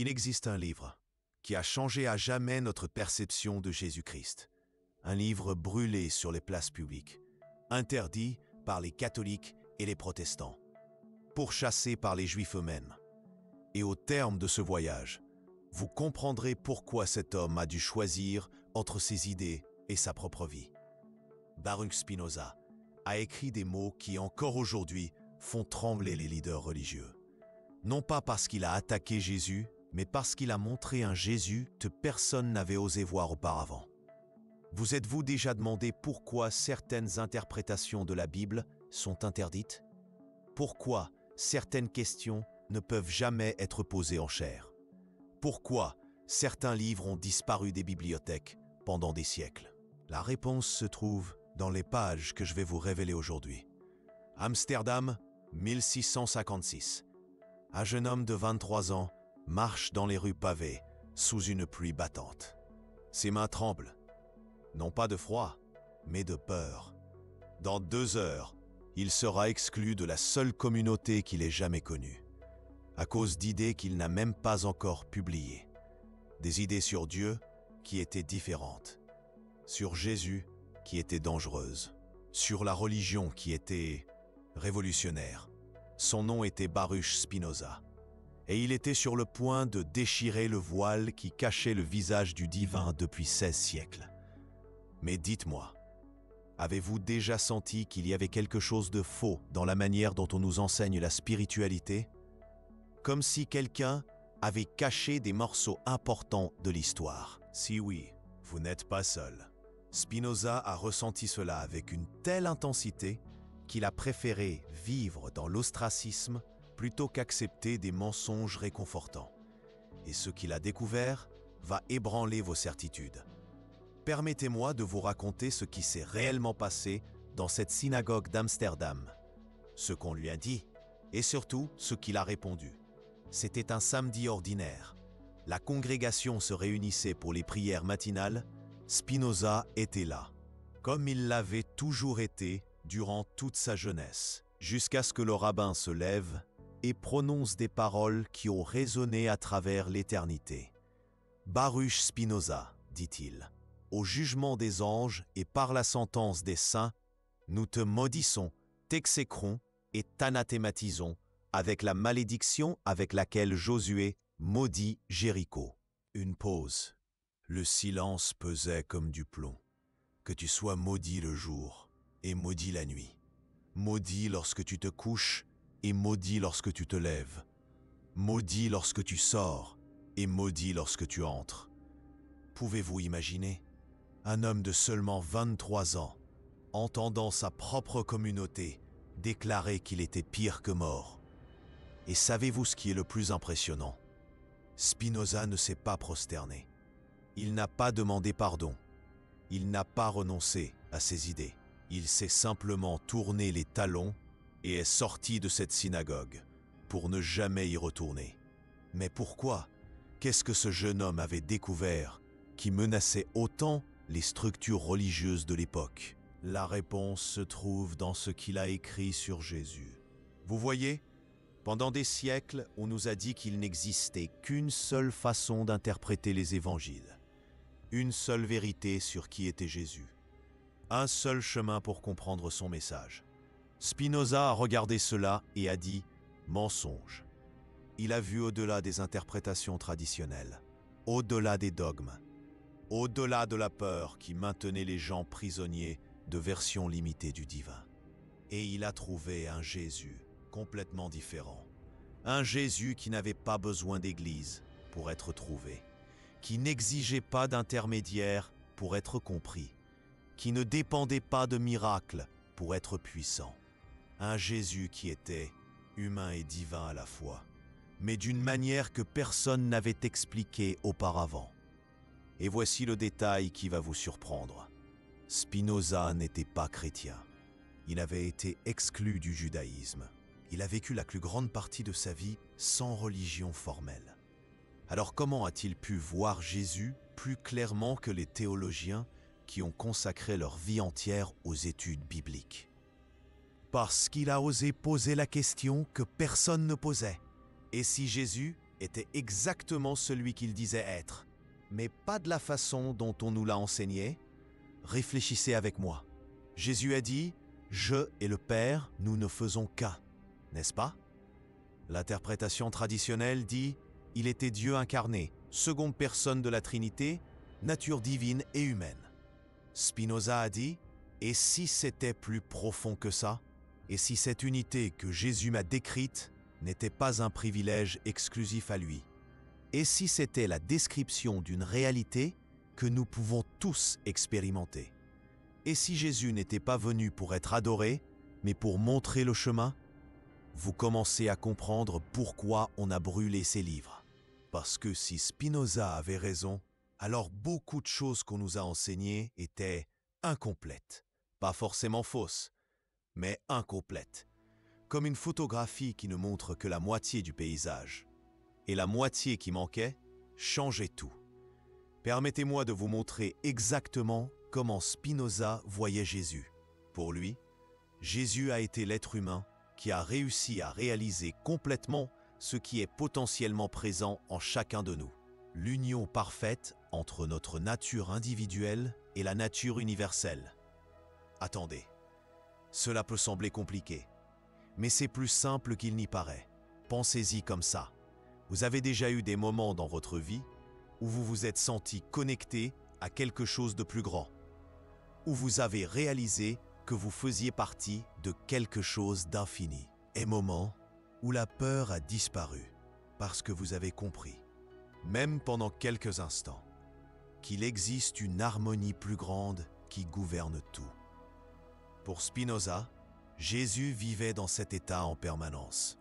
Il existe un livre qui a changé à jamais notre perception de Jésus-Christ. Un livre brûlé sur les places publiques, interdit par les catholiques et les protestants, pourchassé par les juifs eux-mêmes. Et au terme de ce voyage, vous comprendrez pourquoi cet homme a dû choisir entre ses idées et sa propre vie. Baruch Spinoza a écrit des mots qui, encore aujourd'hui, font trembler les leaders religieux. Non pas parce qu'il a attaqué Jésus, mais parce qu'il a montré un Jésus que personne n'avait osé voir auparavant. Vous êtes-vous déjà demandé pourquoi certaines interprétations de la Bible sont interdites? Pourquoi certaines questions ne peuvent jamais être posées en chair? Pourquoi certains livres ont disparu des bibliothèques pendant des siècles? La réponse se trouve dans les pages que je vais vous révéler aujourd'hui. Amsterdam, 1656. Un jeune homme de 23 ans marche dans les rues pavées sous une pluie battante. Ses mains tremblent, non pas de froid, mais de peur. Dans 2 heures, il sera exclu de la seule communauté qu'il ait jamais connue, à cause d'idées qu'il n'a même pas encore publiées. Des idées sur Dieu qui étaient différentes, sur Jésus qui était dangereuse, sur la religion qui était révolutionnaire. Son nom était Baruch Spinoza, et il était sur le point de déchirer le voile qui cachait le visage du divin depuis 16 siècles. Mais dites-moi, avez-vous déjà senti qu'il y avait quelque chose de faux dans la manière dont on nous enseigne la spiritualité? Comme si quelqu'un avait caché des morceaux importants de l'histoire. Si oui, vous n'êtes pas seul. Spinoza a ressenti cela avec une telle intensité qu'il a préféré vivre dans l'ostracisme plutôt qu'accepter des mensonges réconfortants. Et ce qu'il a découvert va ébranler vos certitudes. Permettez-moi de vous raconter ce qui s'est réellement passé dans cette synagogue d'Amsterdam, ce qu'on lui a dit et surtout ce qu'il a répondu. C'était un samedi ordinaire. La congrégation se réunissait pour les prières matinales. Spinoza était là, comme il l'avait toujours été durant toute sa jeunesse, jusqu'à ce que le rabbin se lève et prononce des paroles qui ont résonné à travers l'éternité. « Baruch Spinoza, dit-il, au jugement des anges et par la sentence des saints, nous te maudissons, t'exécrons et t'anathématisons avec la malédiction avec laquelle Josué maudit Jéricho. » Une pause. Le silence pesait comme du plomb. Que tu sois maudit le jour et maudit la nuit. Maudit lorsque tu te couches et maudit lorsque tu te lèves. Maudit lorsque tu sors et maudit lorsque tu entres. Pouvez-vous imaginer un homme de seulement 23 ans, entendant sa propre communauté déclarer qu'il était pire que mort? Et savez-vous ce qui est le plus impressionnant? Spinoza ne s'est pas prosterné. Il n'a pas demandé pardon. Il n'a pas renoncé à ses idées. Il s'est simplement tourné les talons et est sorti de cette synagogue pour ne jamais y retourner. Mais pourquoi? Qu'est-ce que ce jeune homme avait découvert qui menaçait autant les structures religieuses de l'époque? La réponse se trouve dans ce qu'il a écrit sur Jésus. Vous voyez, pendant des siècles, on nous a dit qu'il n'existait qu'une seule façon d'interpréter les évangiles. Une seule vérité sur qui était Jésus. Un seul chemin pour comprendre son message. Spinoza a regardé cela et a dit « mensonge ». Il a vu au-delà des interprétations traditionnelles, au-delà des dogmes, au-delà de la peur qui maintenait les gens prisonniers de versions limitées du divin. Et il a trouvé un Jésus complètement différent. Un Jésus qui n'avait pas besoin d'église pour être trouvé, qui n'exigeait pas d'intermédiaire pour être compris, qui ne dépendait pas de miracles pour être puissant. Un Jésus qui était humain et divin à la fois, mais d'une manière que personne n'avait expliquée auparavant. Et voici le détail qui va vous surprendre. Spinoza n'était pas chrétien. Il avait été exclu du judaïsme. Il a vécu la plus grande partie de sa vie sans religion formelle. Alors comment a-t-il pu voir Jésus plus clairement que les théologiens qui ont consacré leur vie entière aux études bibliques? Parce qu'il a osé poser la question que personne ne posait. Et si Jésus était exactement celui qu'il disait être, mais pas de la façon dont on nous l'a enseigné. Réfléchissez avec moi. Jésus a dit « Je et le Père, nous ne faisons qu'un », n'est-ce pas? L'interprétation traditionnelle dit « Il était Dieu incarné, seconde personne de la Trinité, nature divine et humaine ». Spinoza a dit « Et si c'était plus profond que ça? Et si cette unité que Jésus m'a décrite n'était pas un privilège exclusif à lui? Et si c'était la description d'une réalité que nous pouvons tous expérimenter? Et si Jésus n'était pas venu pour être adoré, mais pour montrer le chemin? » Vous commencez à comprendre pourquoi on a brûlé ces livres. Parce que si Spinoza avait raison, alors beaucoup de choses qu'on nous a enseignées étaient incomplètes. Pas forcément fausses, mais incomplètes. Comme une photographie qui ne montre que la moitié du paysage. Et la moitié qui manquait changeait tout. Permettez-moi de vous montrer exactement comment Spinoza voyait Jésus. Pour lui, Jésus a été l'être humain qui a réussi à réaliser complètement ce qui est potentiellement présent en chacun de nous. L'union parfaite entre notre nature individuelle et la nature universelle. Attendez, cela peut sembler compliqué, mais c'est plus simple qu'il n'y paraît. Pensez-y comme ça. Vous avez déjà eu des moments dans votre vie où vous vous êtes senti connecté à quelque chose de plus grand, où vous avez réalisé que vous faisiez partie de quelque chose d'infini. Et moments où la peur a disparu parce que vous avez compris, même pendant quelques instants, qu'il existe une harmonie plus grande qui gouverne tout. Pour Spinoza, Jésus vivait dans cet état en permanence.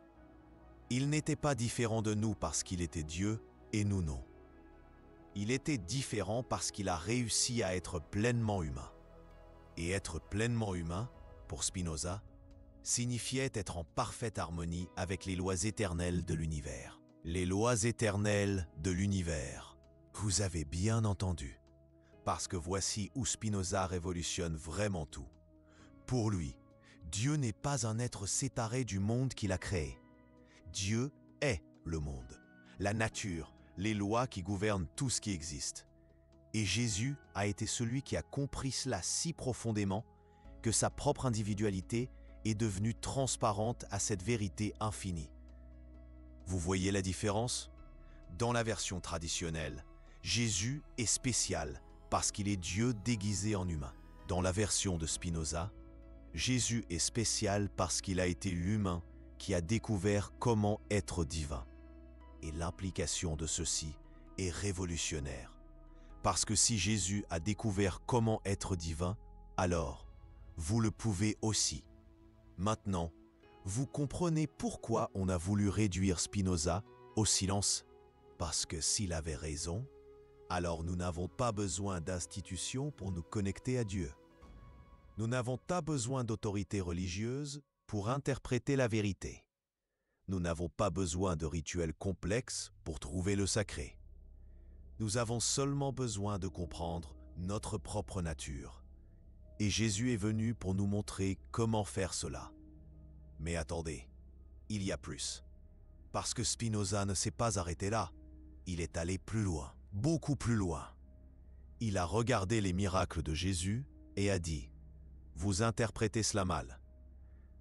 Il n'était pas différent de nous parce qu'il était Dieu et nous non. Il était différent parce qu'il a réussi à être pleinement humain. Et être pleinement humain, pour Spinoza, signifiait être en parfaite harmonie avec les lois éternelles de l'univers. Les lois éternelles de l'univers. Vous avez bien entendu. Parce que voici où Spinoza révolutionne vraiment tout. Pour lui, Dieu n'est pas un être séparé du monde qu'il a créé. Dieu est le monde, la nature, les lois qui gouvernent tout ce qui existe. Et Jésus a été celui qui a compris cela si profondément que sa propre individualité est devenue transparente à cette vérité infinie. Vous voyez la différence? Dans la version traditionnelle, Jésus est spécial parce qu'il est Dieu déguisé en humain. Dans la version de Spinoza, Jésus est spécial parce qu'il a été l'humain qui a découvert comment être divin. Et l'implication de ceci est révolutionnaire. Parce que si Jésus a découvert comment être divin, alors vous le pouvez aussi. Maintenant, vous comprenez pourquoi on a voulu réduire Spinoza au silence? Parce que s'il avait raison, alors nous n'avons pas besoin d'institutions pour nous connecter à Dieu. Nous n'avons pas besoin d'autorité religieuse pour interpréter la vérité. Nous n'avons pas besoin de rituels complexes pour trouver le sacré. Nous avons seulement besoin de comprendre notre propre nature. Et Jésus est venu pour nous montrer comment faire cela. Mais attendez, il y a plus. Parce que Spinoza ne s'est pas arrêté là. Il est allé plus loin, beaucoup plus loin. Il a regardé les miracles de Jésus et a dit « Vous interprétez cela mal.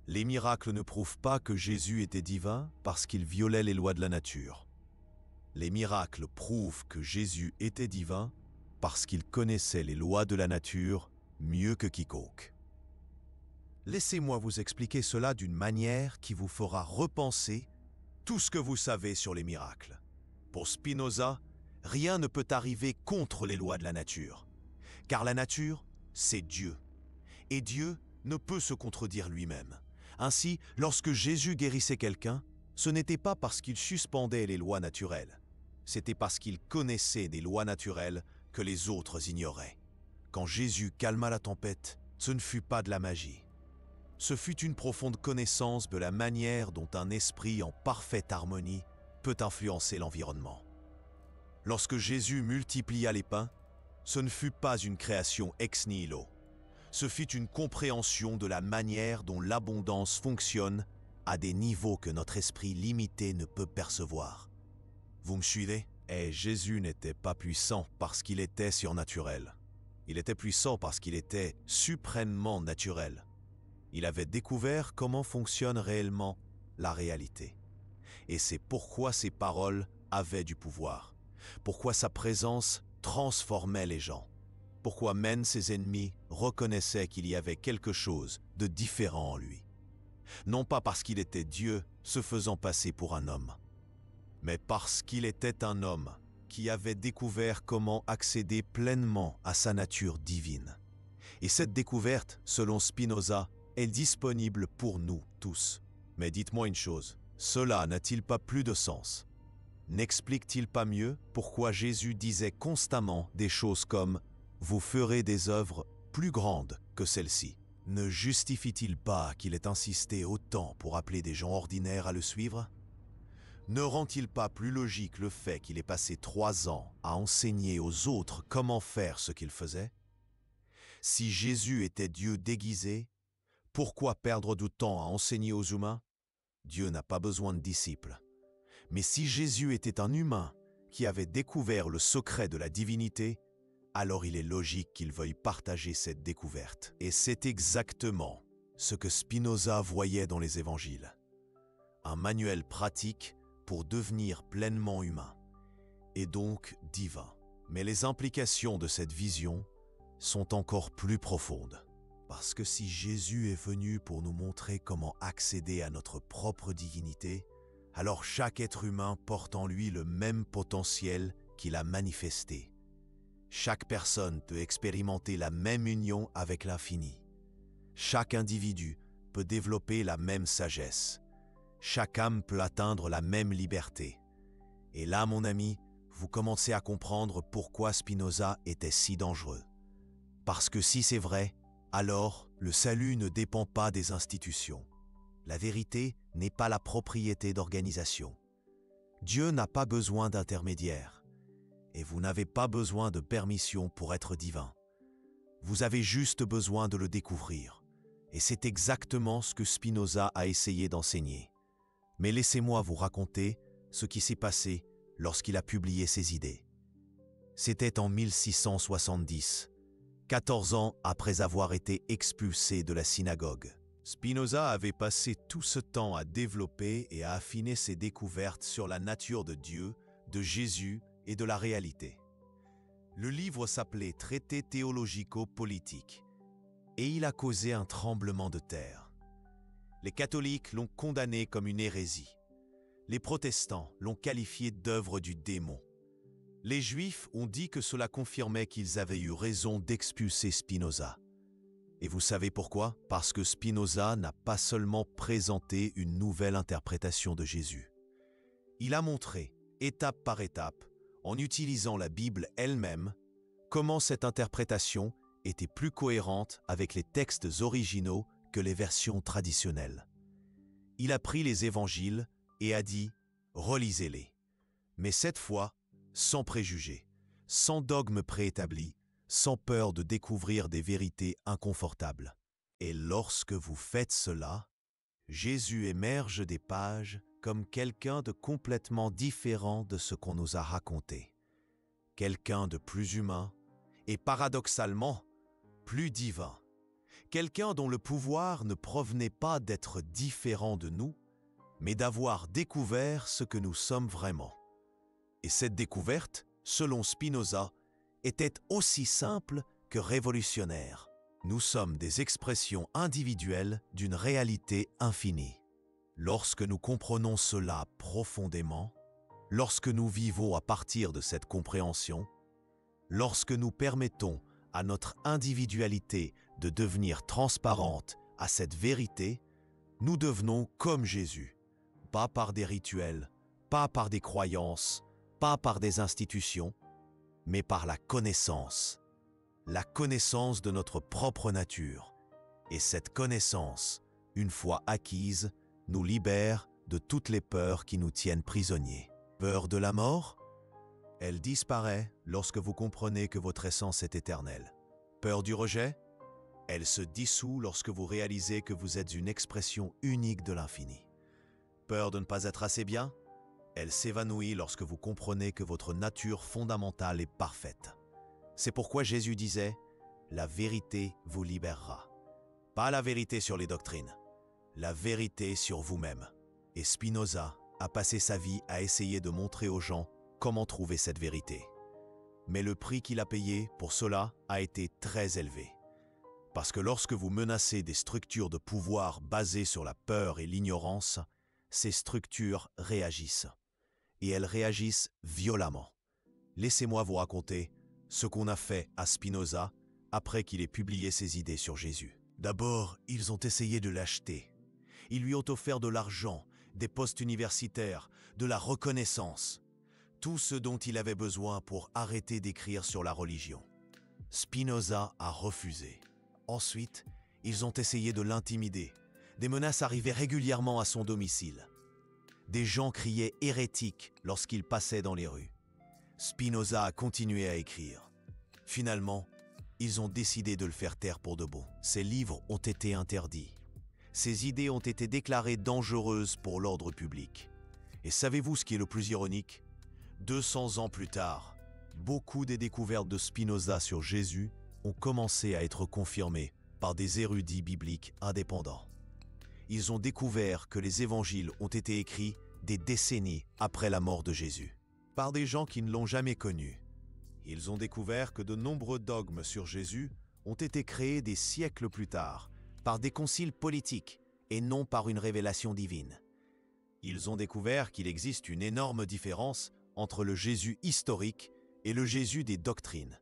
Les miracles ne prouvent pas que Jésus était divin parce qu'il violait les lois de la nature. Les miracles prouvent que Jésus était divin parce qu'il connaissait les lois de la nature mieux que quiconque. » Laissez-moi vous expliquer cela d'une manière qui vous fera repenser tout ce que vous savez sur les miracles. Pour Spinoza, rien ne peut arriver contre les lois de la nature, car la nature, c'est Dieu. Et Dieu ne peut se contredire lui-même. Ainsi, lorsque Jésus guérissait quelqu'un, ce n'était pas parce qu'il suspendait les lois naturelles, c'était parce qu'il connaissait des lois naturelles que les autres ignoraient. Quand Jésus calma la tempête, ce ne fut pas de la magie. Ce fut une profonde connaissance de la manière dont un esprit en parfaite harmonie peut influencer l'environnement. Lorsque Jésus multiplia les pains, ce ne fut pas une création ex nihilo. Ce fut une compréhension de la manière dont l'abondance fonctionne à des niveaux que notre esprit limité ne peut percevoir. Vous me suivez? Et Jésus n'était pas puissant parce qu'il était surnaturel. Il était puissant parce qu'il était suprêmement naturel. Il avait découvert comment fonctionne réellement la réalité. Et c'est pourquoi ses paroles avaient du pouvoir. Pourquoi sa présence transformait les gens. Pourquoi même ses ennemis reconnaissaient qu'il y avait quelque chose de différent en lui. Non pas parce qu'il était Dieu se faisant passer pour un homme, mais parce qu'il était un homme qui avait découvert comment accéder pleinement à sa nature divine. Et cette découverte, selon Spinoza, est disponible pour nous tous. Mais dites-moi une chose, cela n'a-t-il pas plus de sens? N'explique-t-il pas mieux pourquoi Jésus disait constamment des choses comme « Vous ferez des œuvres plus grandes que celles-ci » ? Ne justifie-t-il pas qu'il ait insisté autant pour appeler des gens ordinaires à le suivre? Ne rend-il pas plus logique le fait qu'il ait passé 3 ans à enseigner aux autres comment faire ce qu'il faisait? Si Jésus était Dieu déguisé, pourquoi perdre du temps à enseigner aux humains? Dieu n'a pas besoin de disciples. Mais si Jésus était un humain qui avait découvert le secret de la divinité, alors il est logique qu'il veuille partager cette découverte. Et c'est exactement ce que Spinoza voyait dans les évangiles. Un manuel pratique pour devenir pleinement humain, et donc divin. Mais les implications de cette vision sont encore plus profondes. Parce que si Jésus est venu pour nous montrer comment accéder à notre propre divinité, alors chaque être humain porte en lui le même potentiel qu'il a manifesté. Chaque personne peut expérimenter la même union avec l'infini. Chaque individu peut développer la même sagesse. Chaque âme peut atteindre la même liberté. Et là, mon ami, vous commencez à comprendre pourquoi Spinoza était si dangereux. Parce que si c'est vrai, alors le salut ne dépend pas des institutions. La vérité n'est pas la propriété d'organisation. Dieu n'a pas besoin d'intermédiaire. Et vous n'avez pas besoin de permission pour être divin. Vous avez juste besoin de le découvrir. Et c'est exactement ce que Spinoza a essayé d'enseigner. Mais laissez-moi vous raconter ce qui s'est passé lorsqu'il a publié ses idées. C'était en 1670, 14 ans après avoir été expulsé de la synagogue. Spinoza avait passé tout ce temps à développer et à affiner ses découvertes sur la nature de Dieu, de Jésus et de la réalité. Le livre s'appelait « Traité théologico-politique » et il a causé un tremblement de terre. Les catholiques l'ont condamné comme une hérésie. Les protestants l'ont qualifié d'œuvre du démon. Les juifs ont dit que cela confirmait qu'ils avaient eu raison d'expulser Spinoza. Et vous savez pourquoi? Parce que Spinoza n'a pas seulement présenté une nouvelle interprétation de Jésus. Il a montré, étape par étape, en utilisant la Bible elle-même, comment cette interprétation était plus cohérente avec les textes originaux que les versions traditionnelles. Il a pris les évangiles et a dit « relisez-les ». Mais cette fois, sans préjugés, sans dogme préétabli, sans peur de découvrir des vérités inconfortables. Et lorsque vous faites cela, Jésus émerge des pages comme quelqu'un de complètement différent de ce qu'on nous a raconté. Quelqu'un de plus humain et paradoxalement plus divin. Quelqu'un dont le pouvoir ne provenait pas d'être différent de nous, mais d'avoir découvert ce que nous sommes vraiment. Et cette découverte, selon Spinoza, était aussi simple que révolutionnaire. Nous sommes des expressions individuelles d'une réalité infinie. Lorsque nous comprenons cela profondément, lorsque nous vivons à partir de cette compréhension, lorsque nous permettons à notre individualité de devenir transparente à cette vérité, nous devenons comme Jésus, pas par des rituels, pas par des croyances, pas par des institutions, mais par la connaissance de notre propre nature. Et cette connaissance, une fois acquise, nous libère de toutes les peurs qui nous tiennent prisonniers. Peur de la mort? Elle disparaît lorsque vous comprenez que votre essence est éternelle. Peur du rejet? Elle se dissout lorsque vous réalisez que vous êtes une expression unique de l'infini. Peur de ne pas être assez bien? Elle s'évanouit lorsque vous comprenez que votre nature fondamentale est parfaite. C'est pourquoi Jésus disait « La vérité vous libérera ». Pas la vérité sur les doctrines, la vérité sur vous-même. Et Spinoza a passé sa vie à essayer de montrer aux gens comment trouver cette vérité. Mais le prix qu'il a payé pour cela a été très élevé. Parce que lorsque vous menacez des structures de pouvoir basées sur la peur et l'ignorance, ces structures réagissent. Et elles réagissent violemment. Laissez-moi vous raconter ce qu'on a fait à Spinoza après qu'il ait publié ses idées sur Jésus. D'abord, ils ont essayé de l'acheter. Ils lui ont offert de l'argent, des postes universitaires, de la reconnaissance. Tout ce dont il avait besoin pour arrêter d'écrire sur la religion. Spinoza a refusé. Ensuite, ils ont essayé de l'intimider. Des menaces arrivaient régulièrement à son domicile. Des gens criaient hérétique lorsqu'il passait dans les rues. Spinoza a continué à écrire. Finalement, ils ont décidé de le faire taire pour de bon. Ses livres ont été interdits. Ses idées ont été déclarées dangereuses pour l'ordre public. Et savez-vous ce qui est le plus ironique ? 200 ans plus tard, beaucoup des découvertes de Spinoza sur Jésus ont commencé à être confirmées par des érudits bibliques indépendants. Ils ont découvert que les évangiles ont été écrits des décennies après la mort de Jésus, par des gens qui ne l'ont jamais connu. Ils ont découvert que de nombreux dogmes sur Jésus ont été créés des siècles plus tard, par des conciles politiques et non par une révélation divine. Ils ont découvert qu'il existe une énorme différence entre le Jésus historique et le Jésus des doctrines.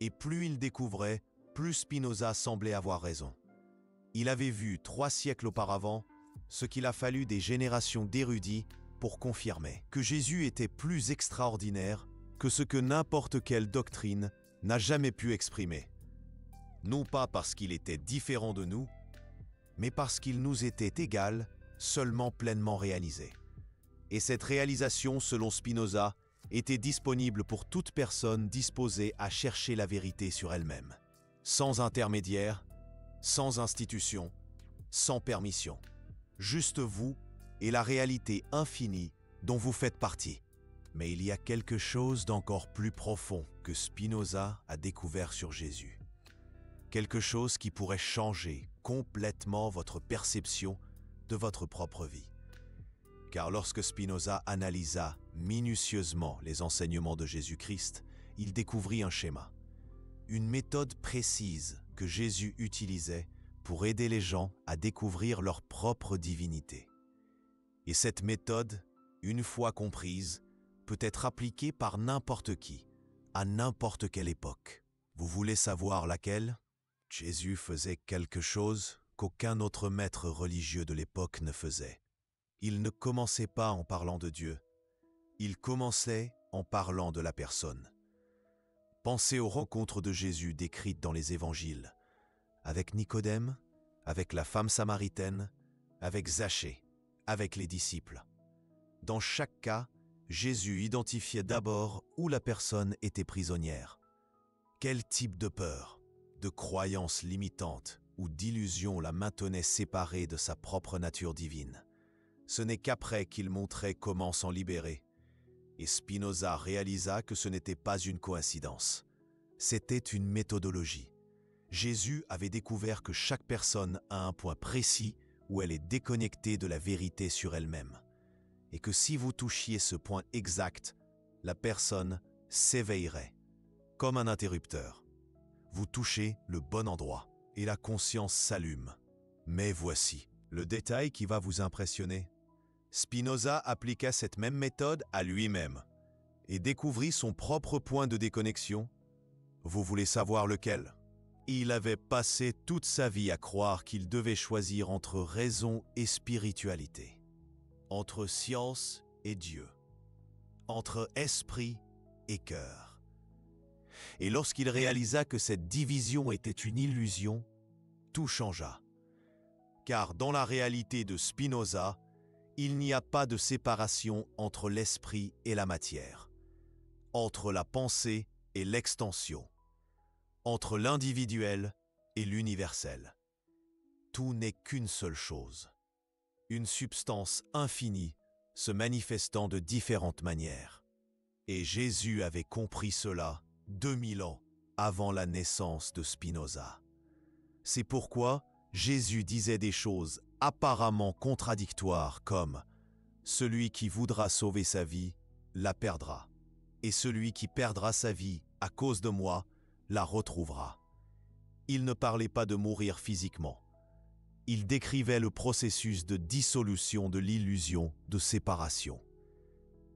Et plus ils découvraient, plus Spinoza semblait avoir raison. Il avait vu 3 siècles auparavant ce qu'il a fallu des générations d'érudits pour confirmer que Jésus était plus extraordinaire que ce que n'importe quelle doctrine n'a jamais pu exprimer. Non pas parce qu'il était différent de nous, mais parce qu'il nous était égal, seulement pleinement réalisé. Et cette réalisation, selon Spinoza, était disponible pour toute personne disposée à chercher la vérité sur elle-même, sans intermédiaire, sans institution, sans permission. Juste vous et la réalité infinie dont vous faites partie. Mais il y a quelque chose d'encore plus profond que Spinoza a découvert sur Jésus. Quelque chose qui pourrait changer complètement votre perception de votre propre vie. Car lorsque Spinoza analysa minutieusement les enseignements de Jésus-Christ, il découvrit un schéma, une méthode précise que Jésus utilisait pour aider les gens à découvrir leur propre divinité. Et cette méthode, une fois comprise, peut être appliquée par n'importe qui, à n'importe quelle époque. Vous voulez savoir laquelle ? Jésus faisait quelque chose qu'aucun autre maître religieux de l'époque ne faisait. Il ne commençait pas en parlant de Dieu, il commençait en parlant de la personne. Pensez aux rencontres de Jésus décrites dans les évangiles, avec Nicodème, avec la femme samaritaine, avec Zachée, avec les disciples. Dans chaque cas, Jésus identifiait d'abord où la personne était prisonnière. Quel type de peur, de croyance limitante ou d'illusion la maintenait séparée de sa propre nature divine. Ce n'est qu'après qu'il montrait comment s'en libérer. Et Spinoza réalisa que ce n'était pas une coïncidence. C'était une méthodologie. Jésus avait découvert que chaque personne a un point précis où elle est déconnectée de la vérité sur elle-même. Et que si vous touchiez ce point exact, la personne s'éveillerait, comme un interrupteur. Vous touchez le bon endroit et la conscience s'allume. Mais voici le détail qui va vous impressionner. Spinoza appliqua cette même méthode à lui-même et découvrit son propre point de déconnexion. Vous voulez savoir lequel ? Il avait passé toute sa vie à croire qu'il devait choisir entre raison et spiritualité, entre science et Dieu, entre esprit et cœur. Et lorsqu'il réalisa que cette division était une illusion, tout changea. Car dans la réalité de Spinoza, il n'y a pas de séparation entre l'esprit et la matière, entre la pensée et l'extension, entre l'individuel et l'universel. Tout n'est qu'une seule chose, une substance infinie se manifestant de différentes manières. Et Jésus avait compris cela 2000 ans avant la naissance de Spinoza. C'est pourquoi Jésus disait des choses apparemment contradictoires comme « Celui qui voudra sauver sa vie, la perdra, et celui qui perdra sa vie à cause de moi, la retrouvera. » Il ne parlait pas de mourir physiquement. Il décrivait le processus de dissolution de l'illusion de séparation.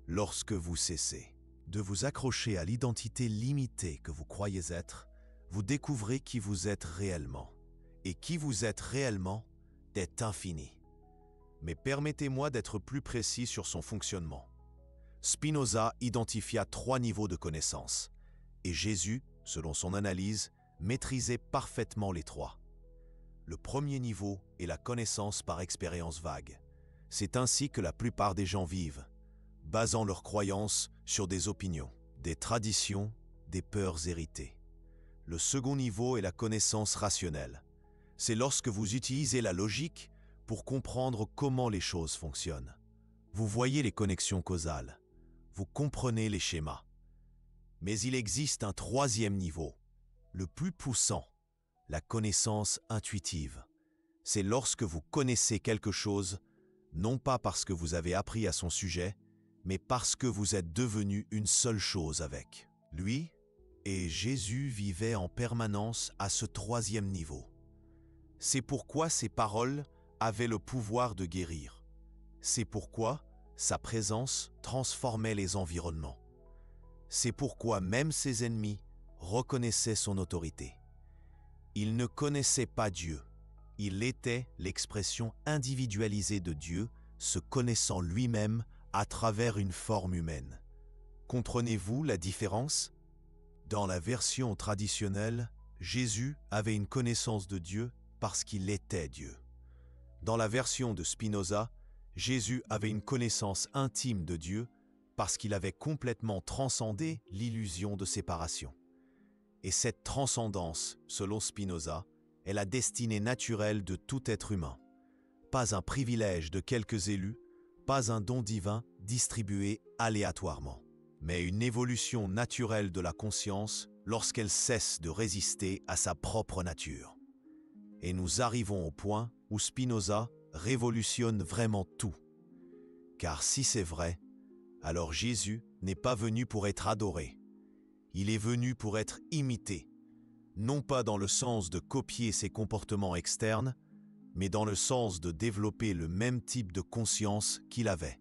Lorsque vous cessez de vous accrocher à l'identité limitée que vous croyez être, vous découvrez qui vous êtes réellement. Et qui vous êtes réellement est infini. Mais permettez-moi d'être plus précis sur son fonctionnement. Spinoza identifia 3 niveaux de connaissance, et Jésus, selon son analyse, maîtrisait parfaitement les 3. Le premier niveau est la connaissance par expérience vague. C'est ainsi que la plupart des gens vivent, basant leurs croyances sur des opinions, des traditions, des peurs héritées. Le second niveau est la connaissance rationnelle. C'est lorsque vous utilisez la logique pour comprendre comment les choses fonctionnent. Vous voyez les connexions causales, vous comprenez les schémas. Mais il existe un 3e niveau, le plus poussant, la connaissance intuitive. C'est lorsque vous connaissez quelque chose, non pas parce que vous avez appris à son sujet, mais parce que vous êtes devenu une seule chose avec lui. Et Jésus vivait en permanence à ce 3e niveau. C'est pourquoi ses paroles avaient le pouvoir de guérir. C'est pourquoi sa présence transformait les environnements. C'est pourquoi même ses ennemis reconnaissaient son autorité. Il ne connaissait pas Dieu. Il était l'expression individualisée de Dieu, se connaissant lui-même à travers une forme humaine. Comprenez-vous la différence? Dans la version traditionnelle, Jésus avait une connaissance de Dieu parce qu'il était Dieu. Dans la version de Spinoza, Jésus avait une connaissance intime de Dieu parce qu'il avait complètement transcendé l'illusion de séparation. Et cette transcendance, selon Spinoza, est la destinée naturelle de tout être humain. Pas un privilège de quelques élus, pas un don divin distribué aléatoirement, mais une évolution naturelle de la conscience lorsqu'elle cesse de résister à sa propre nature. Et nous arrivons au point où Spinoza révolutionne vraiment tout. Car si c'est vrai, alors Jésus n'est pas venu pour être adoré. Il est venu pour être imité, non pas dans le sens de copier ses comportements externes, mais dans le sens de développer le même type de conscience qu'il avait.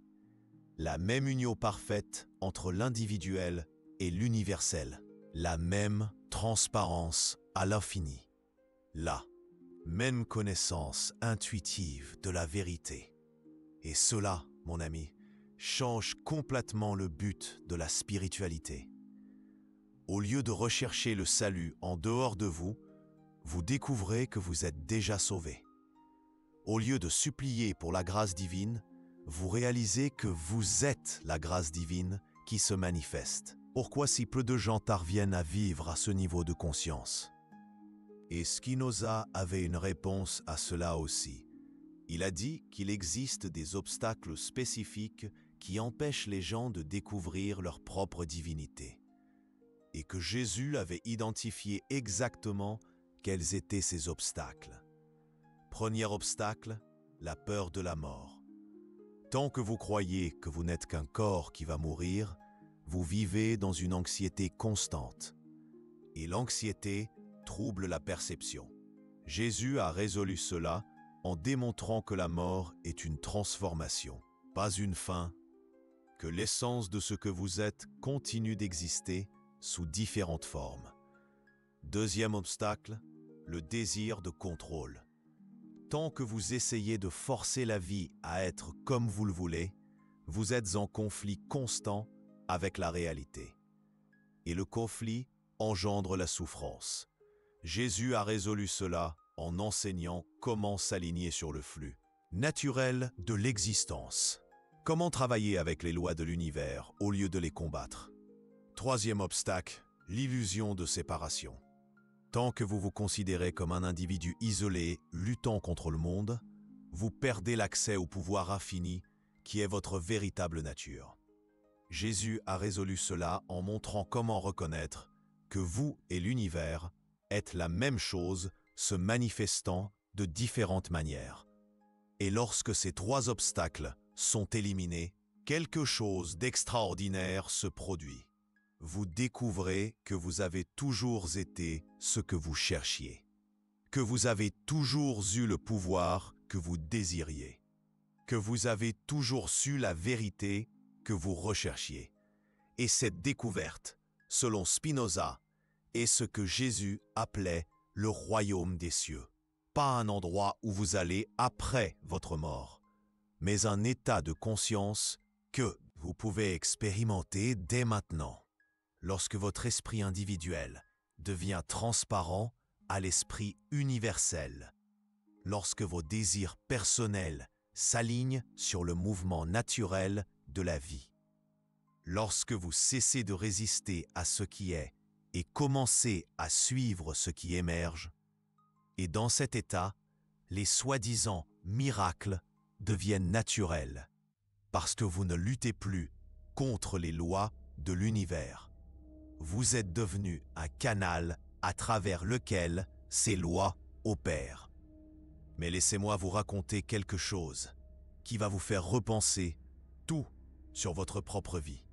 La même union parfaite entre l'individuel et l'universel. La même transparence à l'infini. La même connaissance intuitive de la vérité. Et cela, mon ami, change complètement le but de la spiritualité. Au lieu de rechercher le salut en dehors de vous, vous découvrez que vous êtes déjà sauvé. Au lieu de supplier pour la grâce divine, vous réalisez que vous êtes la grâce divine qui se manifeste. Pourquoi si peu de gens parviennent à vivre à ce niveau de conscience? Et Spinoza avait une réponse à cela aussi. Il a dit qu'il existe des obstacles spécifiques qui empêchent les gens de découvrir leur propre divinité. Et que Jésus avait identifié exactement quels étaient ces obstacles. Premier obstacle, la peur de la mort. Tant que vous croyez que vous n'êtes qu'un corps qui va mourir, vous vivez dans une anxiété constante. Et l'anxiété trouble la perception. Jésus a résolu cela en démontrant que la mort est une transformation, pas une fin, que l'essence de ce que vous êtes continue d'exister sous différentes formes. Deuxième obstacle, le désir de contrôle. Tant que vous essayez de forcer la vie à être comme vous le voulez, vous êtes en conflit constant avec la réalité. Et le conflit engendre la souffrance. Jésus a résolu cela en enseignant comment s'aligner sur le flux naturel de l'existence. Comment travailler avec les lois de l'univers au lieu de les combattre. Troisième obstacle, l'illusion de séparation. Tant que vous vous considérez comme un individu isolé luttant contre le monde, vous perdez l'accès au pouvoir infini qui est votre véritable nature. Jésus a résolu cela en montrant comment reconnaître que vous et l'univers êtes la même chose se manifestant de différentes manières. Et lorsque ces trois obstacles sont éliminés, quelque chose d'extraordinaire se produit. Vous découvrez que vous avez toujours été ce que vous cherchiez, que vous avez toujours eu le pouvoir que vous désiriez, que vous avez toujours su la vérité que vous recherchiez. Et cette découverte, selon Spinoza, est ce que Jésus appelait le royaume des cieux. Pas un endroit où vous allez après votre mort, mais un état de conscience que vous pouvez expérimenter dès maintenant. Lorsque votre esprit individuel devient transparent à l'esprit universel, lorsque vos désirs personnels s'alignent sur le mouvement naturel de la vie, lorsque vous cessez de résister à ce qui est et commencez à suivre ce qui émerge, et dans cet état, les soi-disant miracles deviennent naturels, parce que vous ne luttez plus contre les lois de l'univers. Vous êtes devenu un canal à travers lequel ces lois opèrent. Mais laissez-moi vous raconter quelque chose qui va vous faire repenser tout sur votre propre vie.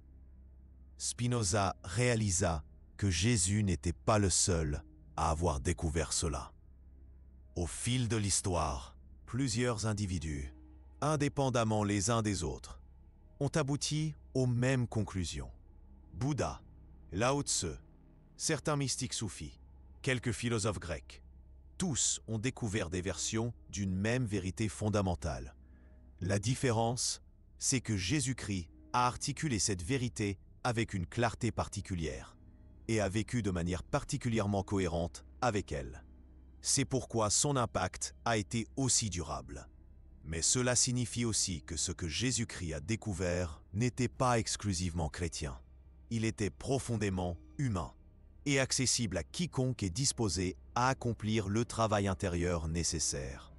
Spinoza réalisa que Jésus n'était pas le seul à avoir découvert cela. Au fil de l'histoire, plusieurs individus, indépendamment les uns des autres, ont abouti aux mêmes conclusions. Bouddha, Lao Tse, certains mystiques soufis, quelques philosophes grecs, tous ont découvert des versions d'une même vérité fondamentale. La différence, c'est que Jésus-Christ a articulé cette vérité avec une clarté particulière et a vécu de manière particulièrement cohérente avec elle. C'est pourquoi son impact a été aussi durable. Mais cela signifie aussi que ce que Jésus-Christ a découvert n'était pas exclusivement chrétien. Il était profondément humain et accessible à quiconque est disposé à accomplir le travail intérieur nécessaire.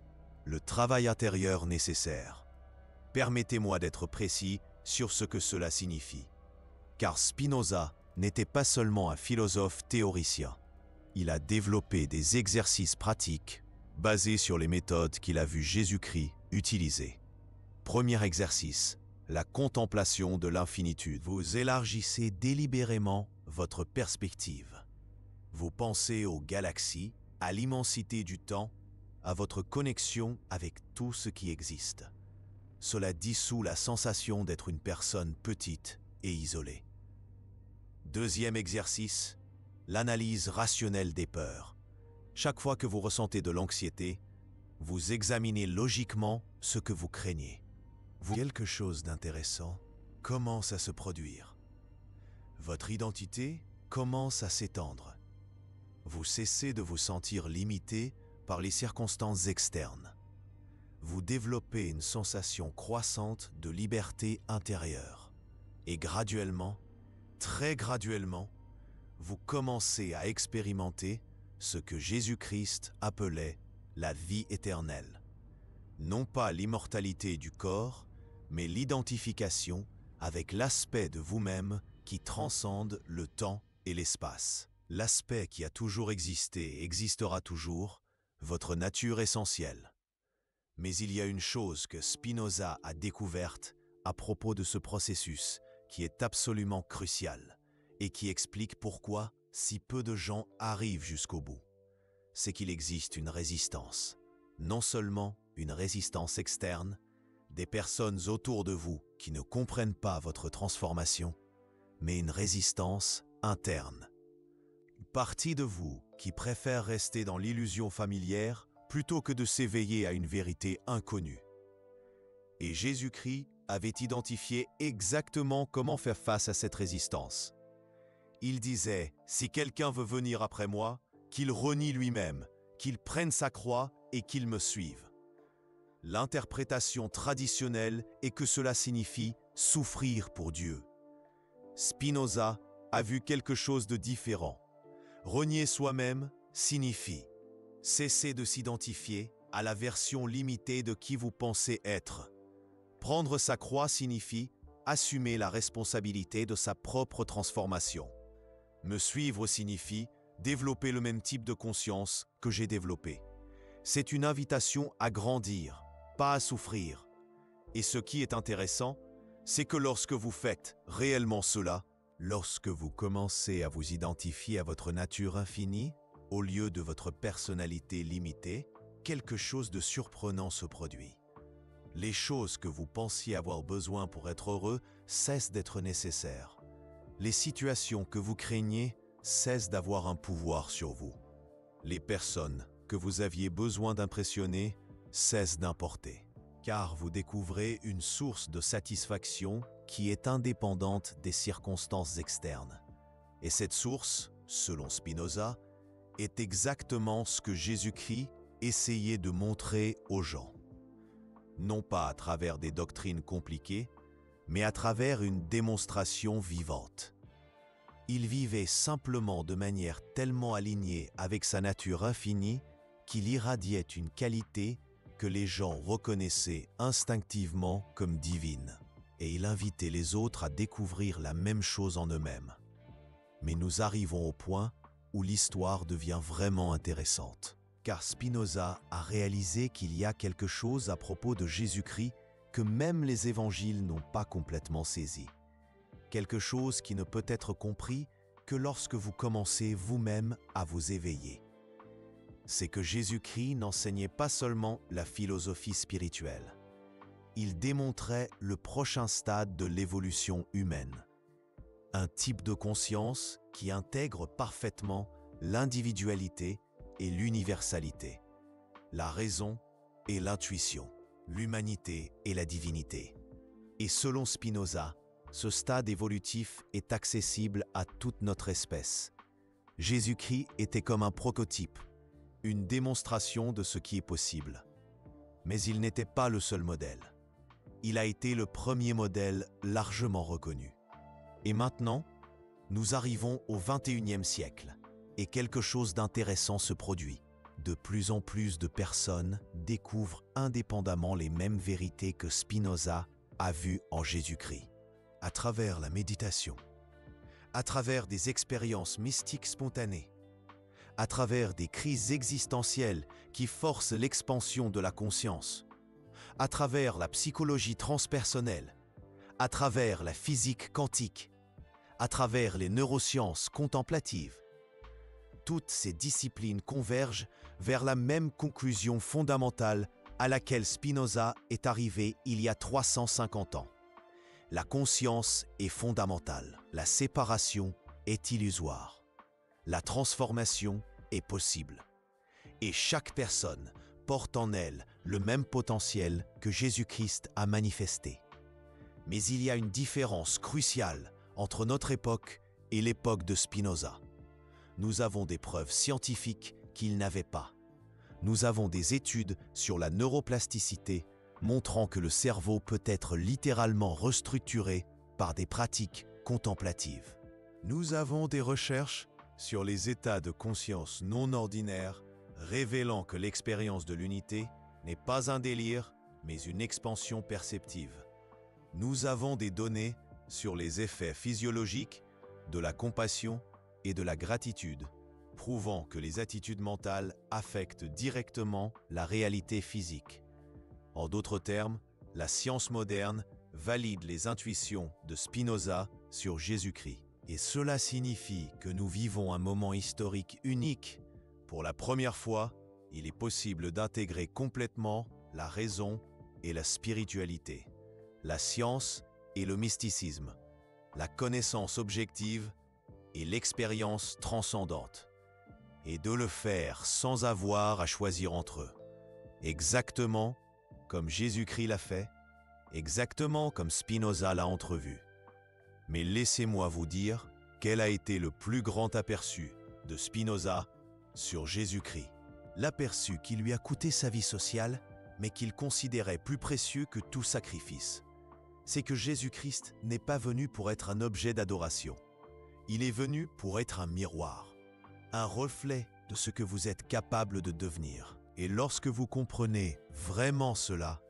Le travail intérieur nécessaire. Permettez-moi d'être précis sur ce que cela signifie. Car Spinoza n'était pas seulement un philosophe théoricien. Il a développé des exercices pratiques basés sur les méthodes qu'il a vu Jésus-Christ utiliser. Premier exercice, la contemplation de l'infinitude. Vous élargissez délibérément votre perspective. Vous pensez aux galaxies, à l'immensité du temps, à votre connexion avec tout ce qui existe. Cela dissout la sensation d'être une personne petite et isolée. Deuxième exercice, l'analyse rationnelle des peurs. Chaque fois que vous ressentez de l'anxiété, vous examinez logiquement ce que vous craignez. Quelque chose d'intéressant commence à se produire. Votre identité commence à s'étendre. Vous cessez de vous sentir limité par les circonstances externes. Vous développez une sensation croissante de liberté intérieure. Et graduellement, très graduellement, vous commencez à expérimenter ce que Jésus-Christ appelait la vie éternelle. Non pas l'immortalité du corps, mais l'identification avec l'aspect de vous-même qui transcende le temps et l'espace. L'aspect qui a toujours existé et existera toujours, votre nature essentielle. Mais il y a une chose que Spinoza a découverte à propos de ce processus qui est absolument crucial et qui explique pourquoi si peu de gens arrivent jusqu'au bout. C'est qu'il existe une résistance. Non seulement une résistance externe, des personnes autour de vous qui ne comprennent pas votre transformation, mais une résistance interne. Une partie de vous qui préfère rester dans l'illusion familière plutôt que de s'éveiller à une vérité inconnue. Et Jésus-Christ avait identifié exactement comment faire face à cette résistance. Il disait, si quelqu'un veut venir après moi, qu'il renie lui-même, qu'il prenne sa croix et qu'il me suive. L'interprétation traditionnelle est que cela signifie souffrir pour Dieu. Spinoza a vu quelque chose de différent. Renier soi-même signifie cesser de s'identifier à la version limitée de qui vous pensez être. Prendre sa croix signifie assumer la responsabilité de sa propre transformation. Me suivre signifie développer le même type de conscience que j'ai développé. C'est une invitation à grandir, pas à souffrir. Et ce qui est intéressant, c'est que lorsque vous faites réellement cela, lorsque vous commencez à vous identifier à votre nature infinie, au lieu de votre personnalité limitée, quelque chose de surprenant se produit. Les choses que vous pensiez avoir besoin pour être heureux cessent d'être nécessaires. Les situations que vous craignez cessent d'avoir un pouvoir sur vous. Les personnes que vous aviez besoin d'impressionner cessent d'importer, car vous découvrez une source de satisfaction qui est indépendante des circonstances externes. Et cette source, selon Spinoza, est exactement ce que Jésus-Christ essayait de montrer aux gens. Non pas à travers des doctrines compliquées, mais à travers une démonstration vivante. Il vivait simplement de manière tellement alignée avec sa nature infinie qu'il irradiait une qualité que les gens reconnaissaient instinctivement comme divine, et il invitait les autres à découvrir la même chose en eux-mêmes. Mais nous arrivons au point où l'histoire devient vraiment intéressante, car Spinoza a réalisé qu'il y a quelque chose à propos de Jésus-Christ que même les évangiles n'ont pas complètement saisi. Quelque chose qui ne peut être compris que lorsque vous commencez vous-même à vous éveiller. C'est que Jésus-Christ n'enseignait pas seulement la philosophie spirituelle. Il démontrait le prochain stade de l'évolution humaine. Un type de conscience qui intègre parfaitement l'individualité et l'universalité, la raison et l'intuition, l'humanité et la divinité. Et selon Spinoza, ce stade évolutif est accessible à toute notre espèce. Jésus-Christ était comme un prototype, une démonstration de ce qui est possible. Mais il n'était pas le seul modèle. Il a été le premier modèle largement reconnu. Et maintenant, nous arrivons au XXIe siècle et quelque chose d'intéressant se produit. De plus en plus de personnes découvrent indépendamment les mêmes vérités que Spinoza a vues en Jésus-Christ. À travers la méditation, à travers des expériences mystiques spontanées, à travers des crises existentielles qui forcent l'expansion de la conscience, à travers la psychologie transpersonnelle, à travers la physique quantique, à travers les neurosciences contemplatives. Toutes ces disciplines convergent vers la même conclusion fondamentale à laquelle Spinoza est arrivé il y a 350 ans. La conscience est fondamentale, la séparation est illusoire, la transformation est possible. Et chaque personne porte en elle le même potentiel que Jésus-Christ a manifesté. Mais il y a une différence cruciale entre notre époque et l'époque de Spinoza. Nous avons des preuves scientifiques qu'il n'avait pas. Nous avons des études sur la neuroplasticité montrant que le cerveau peut être littéralement restructuré par des pratiques contemplatives. Nous avons des recherches sur les états de conscience non ordinaires révélant que l'expérience de l'unité n'est pas un délire, mais une expansion perceptive. Nous avons des données sur les effets physiologiques de la compassion et de la gratitude, prouvant que les attitudes mentales affectent directement la réalité physique. En d'autres termes, la science moderne valide les intuitions de Spinoza sur Jésus-Christ. Et cela signifie que nous vivons un moment historique unique. Pour la première fois, il est possible d'intégrer complètement la raison et la spiritualité, la science et le mysticisme, la connaissance objective et l'expérience transcendante, et de le faire sans avoir à choisir entre eux. Exactement comme Jésus-Christ l'a fait, exactement comme Spinoza l'a entrevu. Mais laissez-moi vous dire quel a été le plus grand aperçu de Spinoza sur Jésus-Christ. L'aperçu qui lui a coûté sa vie sociale, mais qu'il considérait plus précieux que tout sacrifice. C'est que Jésus-Christ n'est pas venu pour être un objet d'adoration. Il est venu pour être un miroir, un reflet de ce que vous êtes capable de devenir. Et lorsque vous comprenez vraiment cela,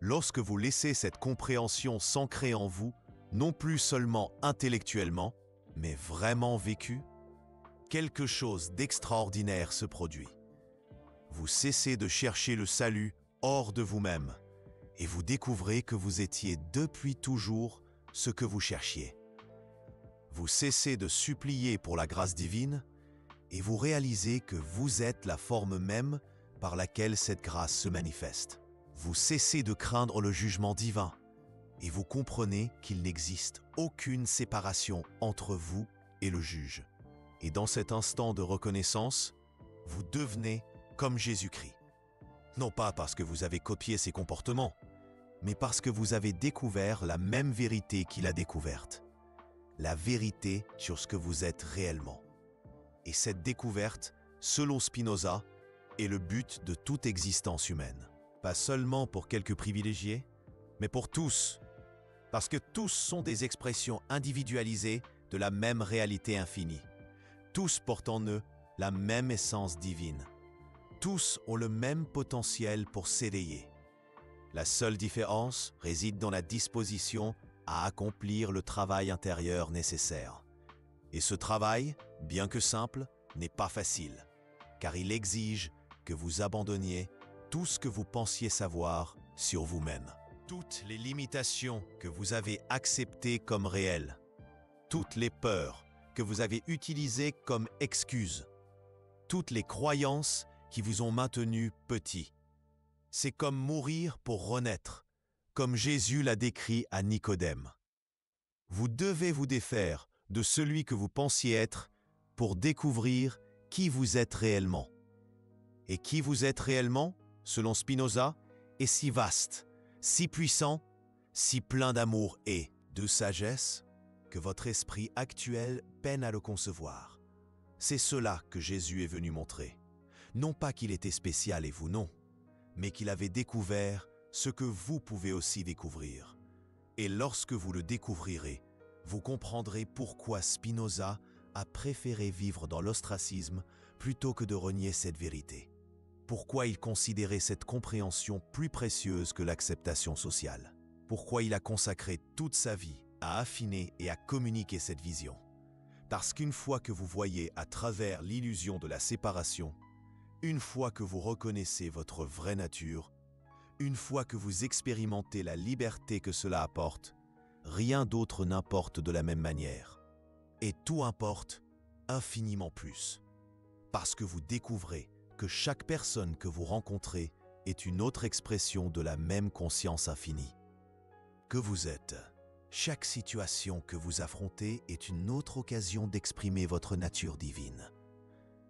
Lorsque vous laissez cette compréhension s'ancrer en vous, non plus seulement intellectuellement, mais vraiment vécue, quelque chose d'extraordinaire se produit. Vous cessez de chercher le salut hors de vous-même et vous découvrez que vous étiez depuis toujours ce que vous cherchiez. Vous cessez de supplier pour la grâce divine et vous réalisez que vous êtes la forme même par laquelle cette grâce se manifeste. Vous cessez de craindre le jugement divin et vous comprenez qu'il n'existe aucune séparation entre vous et le juge. Et dans cet instant de reconnaissance, vous devenez comme Jésus-Christ. Non pas parce que vous avez copié ses comportements, mais parce que vous avez découvert la même vérité qu'il a découverte. La vérité sur ce que vous êtes réellement. Et cette découverte, selon Spinoza, est le but de toute existence humaine. Pas seulement pour quelques privilégiés, mais pour tous. Parce que tous sont des expressions individualisées de la même réalité infinie. Tous portent en eux la même essence divine. Tous ont le même potentiel pour s'éveiller. La seule différence réside dans la disposition à accomplir le travail intérieur nécessaire. Et ce travail, bien que simple, n'est pas facile, car il exige que vous abandonniez tout ce que vous pensiez savoir sur vous-même. Toutes les limitations que vous avez acceptées comme réelles, toutes les peurs que vous avez utilisées comme excuses, toutes les croyances qui vous ont maintenu petit. C'est comme mourir pour renaître, comme Jésus l'a décrit à Nicodème. Vous devez vous défaire de celui que vous pensiez être pour découvrir qui vous êtes réellement. Et qui vous êtes réellement, selon Spinoza, est si vaste, si puissant, si plein d'amour et de sagesse que votre esprit actuel peine à le concevoir. C'est cela que Jésus est venu montrer. Non pas qu'il était spécial et vous non, mais qu'il avait découvert ce que vous pouvez aussi découvrir. Et lorsque vous le découvrirez, vous comprendrez pourquoi Spinoza a préféré vivre dans l'ostracisme plutôt que de renier cette vérité. Pourquoi il considérait cette compréhension plus précieuse que l'acceptation sociale. Pourquoi il a consacré toute sa vie à affiner et à communiquer cette vision. Parce qu'une fois que vous voyez à travers l'illusion de la séparation, une fois que vous reconnaissez votre vraie nature, une fois que vous expérimentez la liberté que cela apporte, rien d'autre n'importe de la même manière. Et tout importe infiniment plus. Parce que vous découvrez que chaque personne que vous rencontrez est une autre expression de la même conscience infinie. Que vous êtes. Chaque situation que vous affrontez est une autre occasion d'exprimer votre nature divine.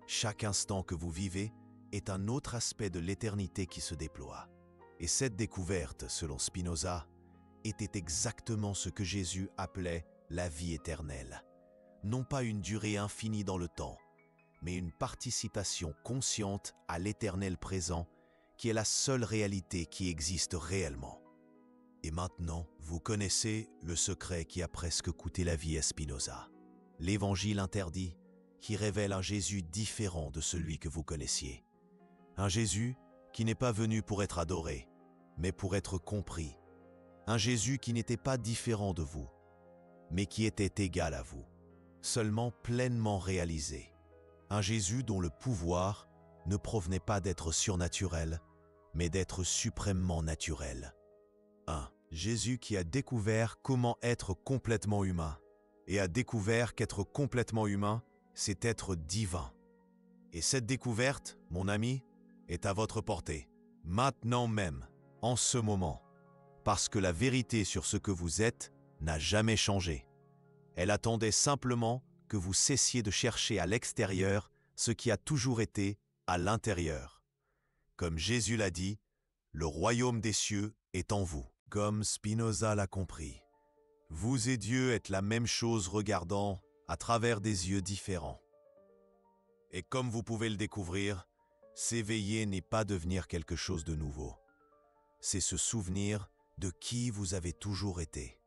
Chaque instant que vous vivez est un autre aspect de l'éternité qui se déploie. Et cette découverte, selon Spinoza, était exactement ce que Jésus appelait la vie éternelle. Non pas une durée infinie dans le temps, mais une participation consciente à l'éternel présent qui est la seule réalité qui existe réellement. Et maintenant, vous connaissez le secret qui a presque coûté la vie à Spinoza. L'Évangile interdit qui révèle un Jésus différent de celui que vous connaissiez. Un Jésus qui n'est pas venu pour être adoré, mais pour être compris. Un Jésus qui n'était pas différent de vous, mais qui était égal à vous, seulement pleinement réalisé. Un Jésus dont le pouvoir ne provenait pas d'être surnaturel, mais d'être suprêmement naturel. Un Jésus qui a découvert comment être complètement humain, et a découvert qu'être complètement humain, c'est être divin. Et cette découverte, mon ami, est à votre portée, maintenant même, en ce moment, parce que la vérité sur ce que vous êtes n'a jamais changé. Elle attendait simplement que vous cessiez de chercher à l'extérieur ce qui a toujours été à l'intérieur. Comme Jésus l'a dit, le royaume des cieux est en vous. Comme Spinoza l'a compris, vous et Dieu êtes la même chose regardant à travers des yeux différents. Et comme vous pouvez le découvrir, s'éveiller n'est pas devenir quelque chose de nouveau. C'est se souvenir de qui vous avez toujours été.